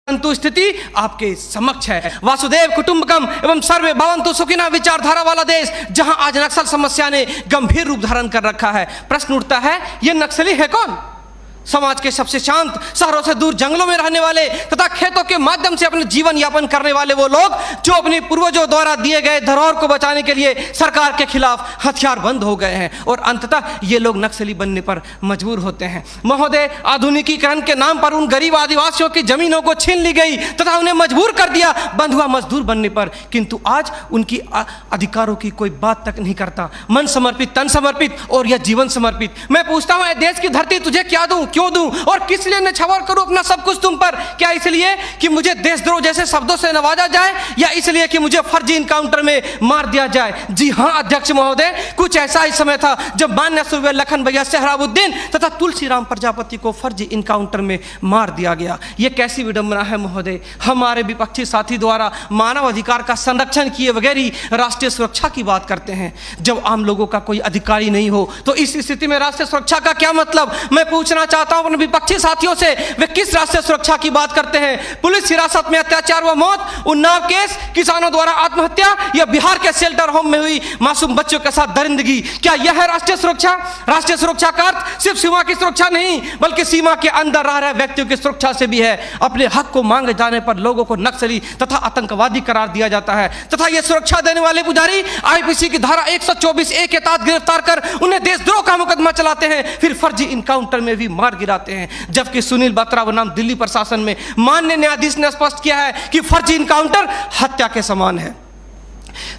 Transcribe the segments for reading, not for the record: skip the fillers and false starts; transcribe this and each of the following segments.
परंतु स्थिति आपके समक्ष है। वासुदेव कुटुंबकम एवं सर्वे भवन्तु सुखिनः विचारधारा वाला देश, जहां आज नक्सल समस्या ने गंभीर रूप धारण कर रखा है। प्रश्न उठता है, ये नक्सली है कौन? समाज के सबसे शांत, शहरों से दूर जंगलों में रहने वाले तथा खेतों के माध्यम से अपने जीवन यापन करने वाले वो लोग जो अपने पूर्वजों द्वारा दिए गए धरोहर को बचाने के लिए सरकार के खिलाफ हथियार बंद हो गए हैं और अंततः ये लोग नक्सली बनने पर मजबूर होते हैं। महोदय, आधुनिकीकरण के नाम पर उन गरीब आदिवासियों की जमीनों को छीन ली गई तथा उन्हें मजबूर कर दिया बंधुआ मजदूर बनने पर, किंतु आज उनकी अधिकारों की कोई बात तक नहीं करता। मन समर्पित, तन समर्पित और यह जीवन समर्पित। मैं पूछता हूं, देश की धरती तुझे क्या दूं, क्यों दूं और किस लिए न्यौछावर करूं अपना सब कुछ तुम पर? क्या इसलिए कि मुझे देशद्रोह जैसे शब्दों से नवाजा जाए या इसलिए कि मुझे फर्जी इनकाउंटर में मार दिया जाए? जी हां अध्यक्ष महोदय, कुछ ऐसा ही समय था जब मान्य सूर्य लखन भैया सोहराबुद्दीन तथा तुलसीराम प्रजापति को फर्जी इनकाउंटर में मार दिया गया। यह कैसी विडंबना है महोदय, हमारे विपक्षी साथी द्वारा मानव अधिकार का संरक्षण किए बगैर ही राष्ट्रीय सुरक्षा की बात करते हैं। जब आम लोगों का कोई अधिकार ही नहीं हो तो इस स्थिति में राष्ट्रीय सुरक्षा का क्या मतलब? मैं पूछना चाहता हूं अपने विपक्षी साथियों से, वे किस राष्ट्रीय सुरक्षा की बात करते हैं? पुलिस हिरासत में अत्याचार व मौत, उन्नाव केस, किसानों द्वारा आत्महत्या या बिहार के शेल्टर होम में हुई मासूम बच्चों के साथ दरिंदगी, क्या यह है राष्ट्रीय सुरक्षा? राष्ट्रीय सुरक्षा का अर्थ सिर्फ सीमा की सुरक्षा नहीं बल्कि सीमा के अंदर रह रहे व्यक्तियों की सुरक्षा से भी है। अपने हक को मांगे जाने पर लोगों को नक्सली तथा आतंकवादी करार दिया जाता है तथा यह सुरक्षा देने वाले पुजारी आईपीसी की धारा 124A के तहत गिरफ्तार कर उन्हें देशद्रोह का मुकदमा चलाते हैं, फिर फर्जी इनकाउंटर में भी मार गिराते हैं। जबकि सुनील बत्रा बनाम दिल्ली प्रशासन में माननीय न्यायाधीश ने स्पष्ट किया है कि फर्जी इनकाउंटर हत्या के समान है।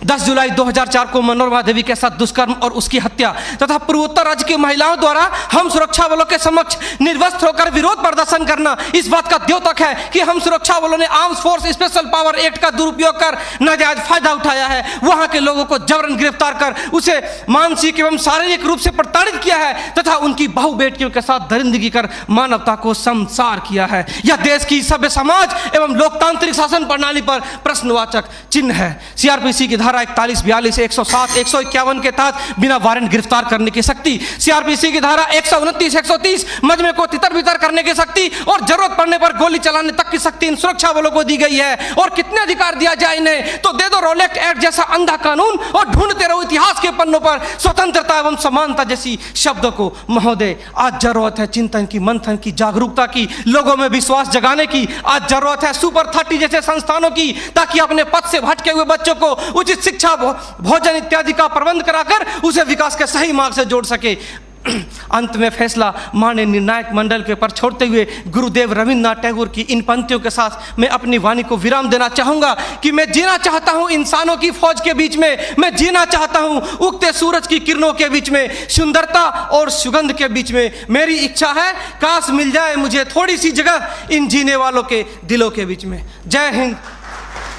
10 जुलाई 2004 को मनोरमा देवी के साथ दुष्कर्म और उसकी हत्या तथा पूर्वोत्तर राज्य की महिलाओं द्वारा हम सुरक्षा बलों के समक्ष निर्वस्त्र होकर विरोध प्रदर्शन करना इस बात का द्योतक है कि हम सुरक्षा बलों ने arms force special power act का दुरुपयोग कर नाजायज फायदा उठाया है। वहां के लोगों को जबरन गिरफ्तार कर उसे मानसिक एवं शारीरिक रूप से प्रताड़ित किया है तथा उनकी बहु बेटियों के साथ दरिंदगी कर मानवता को संसार किया है। यह देश की सभ्य समाज एवं लोकतांत्रिक शासन प्रणाली पर प्रश्नवाचक चिन्ह है। सीआरपीसी की धारा 41, 42, 107, 151 के तहत बिना वारंट गिरफ्तार करने की शक्ति, सीआरपीसी की धारा 129, 130 मजमे को तितर बितर करने की शक्ति और जरूरत पड़ने पर गोली चलाने तक की शक्ति इन सुरक्षा बलों को दी गई है। और कितने अधिकार दिया जाए इन्हें? तो दे दो रोलेक्ट एक्ट जैसा अंधा कानून और ढूंढते रहो इतिहास के पन्नों पर स्वतंत्रता एवं समानता जैसी शब्दों को। महोदय, आज जरूरत है चिंतन की, मंथन की, जागरूकता की, लोगों में विश्वास जगाने की। आज जरूरत है सुपर 30 जैसे संस्थानों की, ताकि अपने पथ से भटके हुए बच्चों को उचित शिक्षा, भोजन इत्यादि का प्रबंध कराकर उसे विकास के सही मार्ग से जोड़ सके। अंत में फैसला माननीय निर्णायक मंडल के पर छोड़ते हुए गुरुदेव रविन्द्रनाथ टैगोर की इन पंक्तियों के साथ मैं अपनी वाणी को विराम देना चाहूंगा कि मैं जीना चाहता हूं इंसानों की फौज के बीच में, मैं जीना चाहता हूं उगते सूरज की किरणों के बीच में, सुंदरता और सुगंध के बीच में। मेरी इच्छा है काश मिल जाए मुझे थोड़ी सी जगह इन जीने वालों के दिलों के बीच में। जय हिंद,